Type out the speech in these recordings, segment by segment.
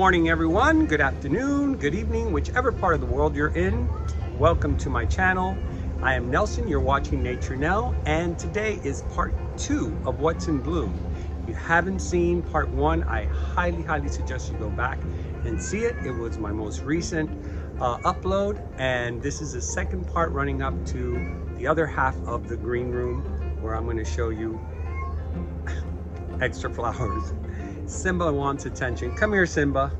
morning, everyone. Good afternoon, good evening, whichever part of the world you're in. Welcome to my channel. I am Nelson, you're watching Nature Nell, and today is part 2 of What's in Bloom. If you haven't seen part 1, I highly suggest you go back and see it. It was my most recent upload, and this is the second part running up to the other half of the green room where I'm going to show you extra flowers. Simba wants attention. Come here, Simba.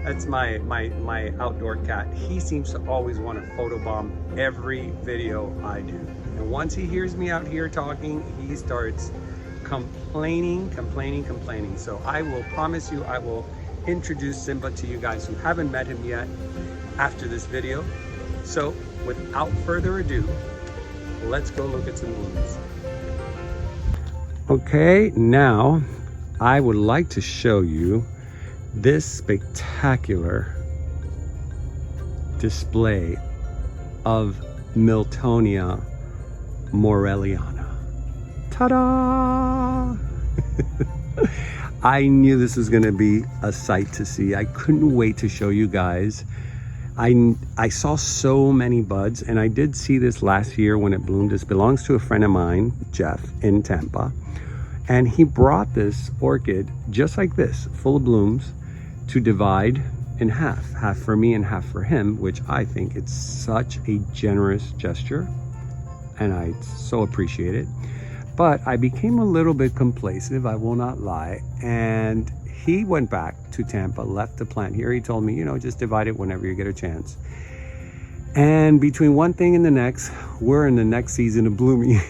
That's my outdoor cat. He seems to always want to photobomb every video I do. And once he hears me out here talking, he starts complaining. So I will promise you, I will introduce Simba to you guys who haven't met him yet after this video. So without further ado, let's go look at some blooms. Okay, now I would like to show you this spectacular display of Miltonia morelliana. Ta-da! I knew this was going to be a sight to see. I couldn't wait to show you guys. I saw so many buds, and I did see this last year when it bloomed. This belongs to a friend of mine, Jeff, in Tampa. And he brought this orchid just like this, full of blooms, to divide in half for me and half for him, which I think it's such a generous gesture, and I so appreciate it. But I became a little bit complacent, I will not lie, and he went back to Tampa, left the plant here. He told me, you know, just divide it whenever you get a chance. And between one thing and the next, we're in the next season of blooming.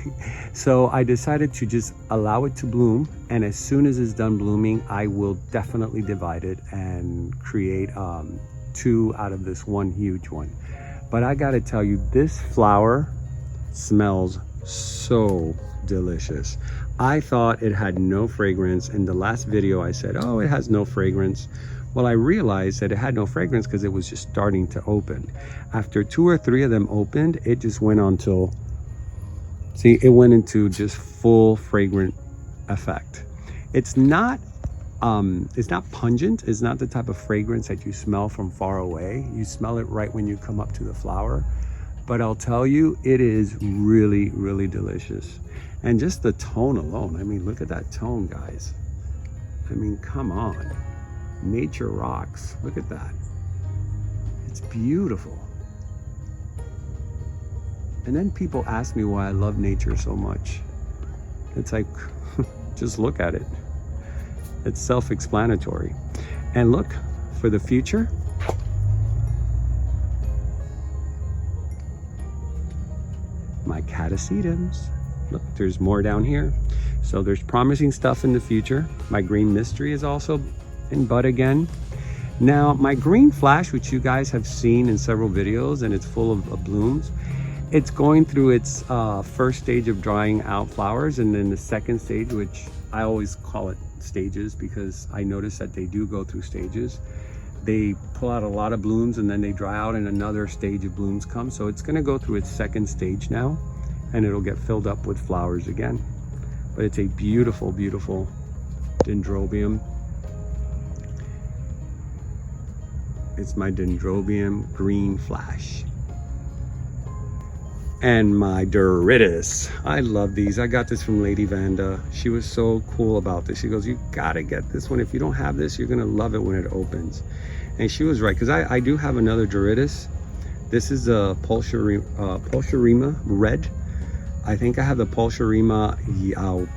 So I decided to just allow it to bloom. And as soon as it's done blooming, I will definitely divide it and create 2 out of this one huge one. But I gotta tell you, this flower smells so delicious. I thought it had no fragrance. In the last video, I said, oh, it has no fragrance. Well, I realized that it had no fragrance because it was just starting to open. After 2 or 3 of them opened, it just went on till, see, it went into just full fragrant effect. It's not pungent. It's not the type of fragrance that you smell from far away. You smell it right when you come up to the flower. But I'll tell you, it is really delicious. And just the tone alone, I mean, look at that tone, guys. I mean, come on. Nature rocks. Look at that. It's beautiful. And then people ask me why I love nature so much. It's like, just look at it. It's self-explanatory. And look, for the future, my catasetums. Look, there's more down here. So there's promising stuff in the future. My green mystery is also in bud again. Now, my green flash, which you guys have seen in several videos, and it's full of blooms, it's going through its first stage of drying out flowers, and then the second stage, which I always call it stages because I notice that they do go through stages. They pull out a lot of blooms and then they dry out and another stage of blooms come. So it's going to go through its second stage now, and it'll get filled up with flowers again. But it's a beautiful dendrobium. It's my dendrobium green flash. And my Doritis. I love these. I got this from Lady Vanda. She was so cool about this. She goes, you gotta get this one. If you don't have this, you're gonna love it when it opens. And she was right, because I do have another Doritis. This is a Pulcherima red. I think I have the Pulcherima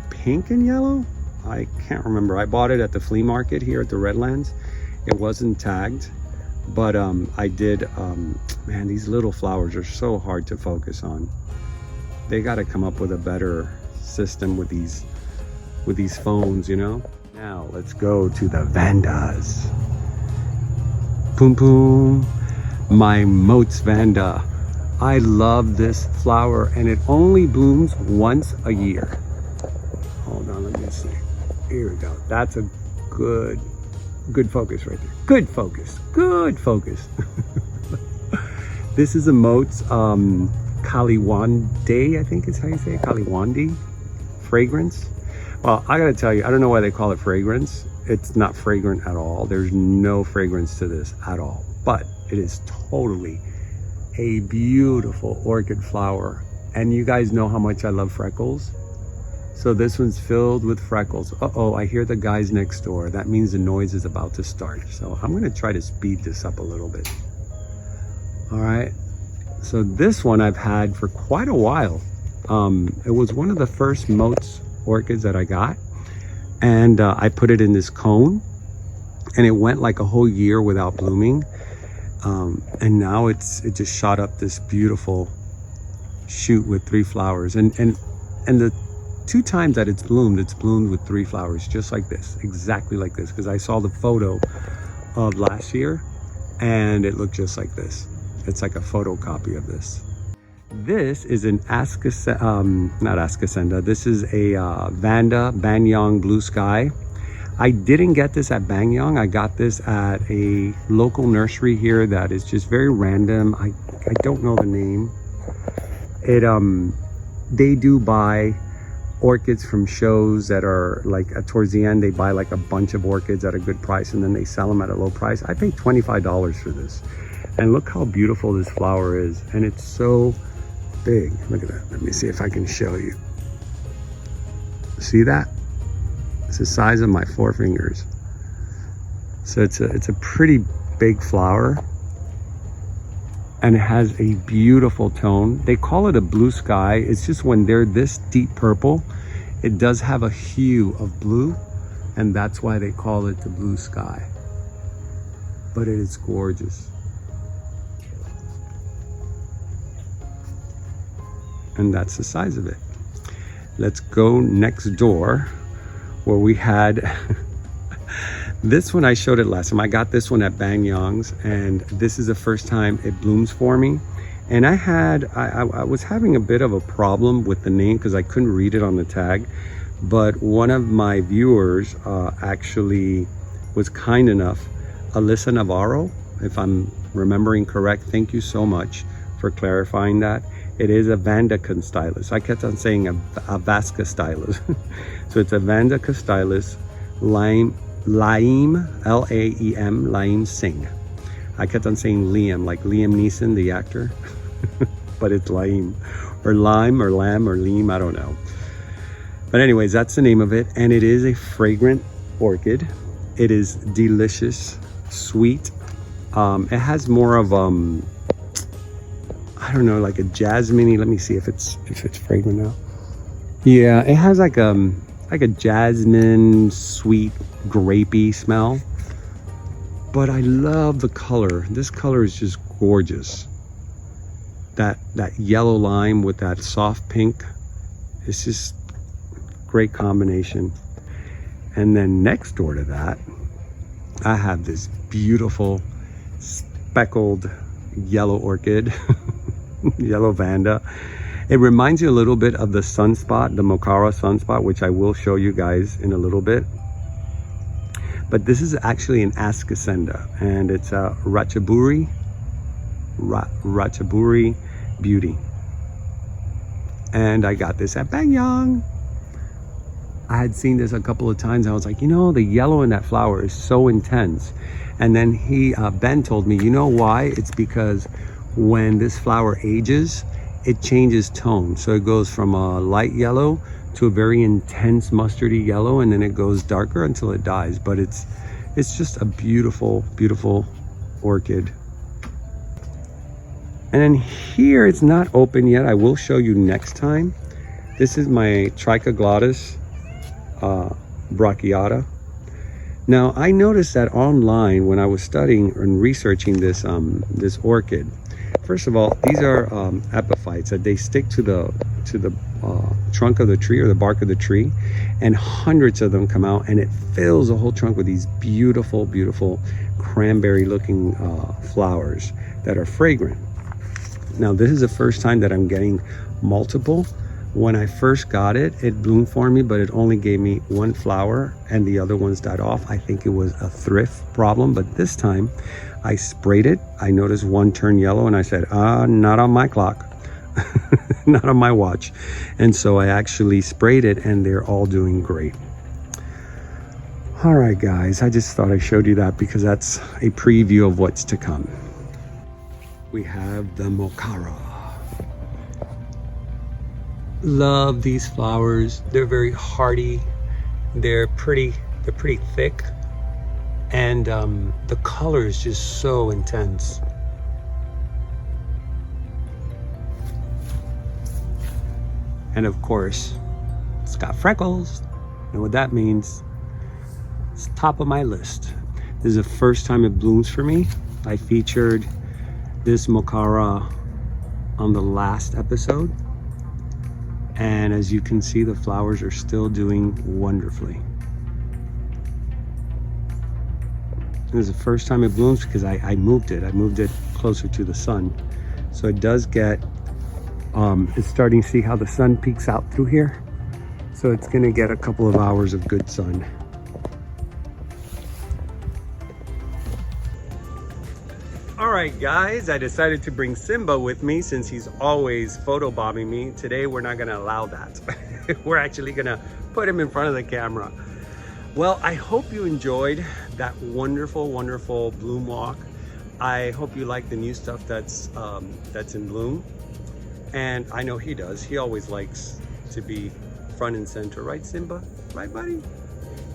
pink and yellow. I can't remember. I bought it at the flea market here at the Redlands. It wasn't tagged. But I did, man, these little flowers are so hard to focus on. They got to come up with a better system with these phones, you know. Now let's go to the Vandas. Boom, my Moats Vanda. I love this flower, and it only blooms once a year. Hold on, let me see. Here we go. That's a good focus right there. Good focus. This is a Moats Kaliwande, I think is how you say it. Kaliwande fragrance. Well, I gotta tell you, I don't know why they call it fragrance. it's not fragrant at all. There's no fragrance to this at all, but it is totally a beautiful orchid flower. And you guys know how much I love freckles. So this one's filled with freckles. Uh-oh, I hear the guys next door. That means the noise is about to start. So I'm gonna try to speed this up a little bit. All right, so this one I've had for quite a while. It was one of the first Moats orchids that I got. And I put it in this cone. And it went like a whole year without blooming. And now it just shot up this beautiful shoot with 3 flowers. And the 2 times that it's bloomed with 3 flowers, just like this, exactly like this, because I saw the photo of last year and it looked just like this. It's like a photocopy of this. This is an not Ascacenda, this is a Vanda Banyang Blue Sky. I didn't get this at Banyang. I got this at a local nursery here that is just very random. I don't know the name. They do buy orchids from shows that are like towards the end, they buy like a bunch of orchids at a good price and then they sell them at a low price. I paid $25 for this, and look how beautiful this flower is, and it's so big. Look at that. Let me see if I can show you. See that? It's the size of my 4 fingers. So it's a pretty big flower, and it has a beautiful tone. They call it a blue sky. It's just when they're this deep purple, it does have a hue of blue, and that's why they call it the blue sky. But it is gorgeous. And that's the size of it. Let's go next door where we had this one. I showed it last time. I got this one at Banyang's, and this is the first time it blooms for me. And I was having a bit of a problem with the name because I couldn't read it on the tag. But one of my viewers actually was kind enough, Alyssa Navarro, if I'm remembering correct. Thank you so much for clarifying that. It is a Vanda Constylus. I kept on saying a Vasca stylus. So it's a Vanda Constylus Laim, L-A-E-M, Laim Singh. I kept on saying Liam, like Liam Neeson, the actor. But it's Laim, or Lime, or Lamb, or Leem, I don't know. But anyways, that's the name of it. And it is a fragrant orchid. It is delicious, sweet. It has more of, I don't know, like a jasmine-y. Let me see if it's fragrant now. Yeah, it has like a jasmine, sweet, grapey smell. But I love the color. This color is just gorgeous. That yellow lime with that soft pink. It's just great combination. And then next door to that, I have this beautiful speckled yellow orchid. Yellow Vanda. It reminds you a little bit of the sunspot, the Mokara sunspot, which I will show you guys in a little bit. But this is actually an Ascacenda, and it's a Ratchaburi Beauty. And I got this at Banyang. I had seen this a couple of times. I was like, you know, the yellow in that flower is so intense. And then Ben told me, you know why? It's because when this flower ages, it changes tone. So it goes from a light yellow to a very intense mustardy yellow, and then it goes darker until it dies. But it's just a beautiful, beautiful orchid. And then here, it's not open yet. I will show you next time. This is my Trichoglottis brachiata. Now, I noticed that online when I was studying and researching this this orchid. First of all, these are epiphytes that they stick to the trunk of the tree or the bark of the tree, and hundreds of them come out, and it fills the whole trunk with these beautiful, beautiful cranberry-looking flowers that are fragrant. Now, this is the first time that I'm getting multiple. When I first got it, it bloomed for me, but it only gave me 1 flower and the other ones died off. I think it was a thrift problem, but this time I sprayed it. I noticed 1 turned yellow, and I said, not on my clock, not on my watch. And so I actually sprayed it, and they're all doing great. All right, guys, I just thought I showed you that because that's a preview of what's to come. We have the Mokara. Love these flowers. They're very hardy. They're pretty thick. And the color is just so intense. And of course, it's got freckles. And what that means, it's top of my list. This is the first time it blooms for me. I featured this Mokara on the last episode. And as you can see, the flowers are still doing wonderfully. This is the first time it blooms because I moved it. I moved it closer to the sun. So it does get, it's starting to see how the sun peeks out through here. So it's gonna get a couple of hours of good sun. All right, guys, I decided to bring Simba with me since he's always photobombing me. Today, we're not gonna allow that. We're actually gonna put him in front of the camera. Well, I hope you enjoyed that wonderful, wonderful bloom walk. I hope you like the new stuff that's in bloom. And I know he does. He always likes to be front and center. Right, Simba? Right, buddy?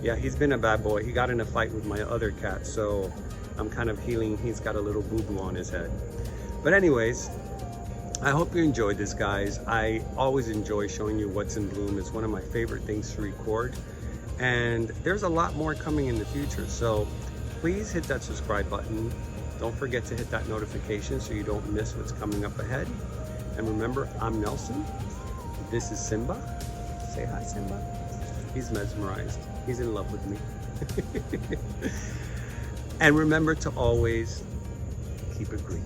Yeah, he's been a bad boy. He got in a fight with my other cat, so I'm kind of healing. He's got a little boo-boo on his head. But anyways, I hope you enjoyed this, guys. I always enjoy showing you what's in bloom. It's one of my favorite things to record. And there's a lot more coming in the future. So please hit that subscribe button. Don't forget to hit that notification so you don't miss what's coming up ahead. And remember, I'm Nelson. This is Simba. Say hi, Simba. He's mesmerized. He's in love with me. And remember to always keep it green.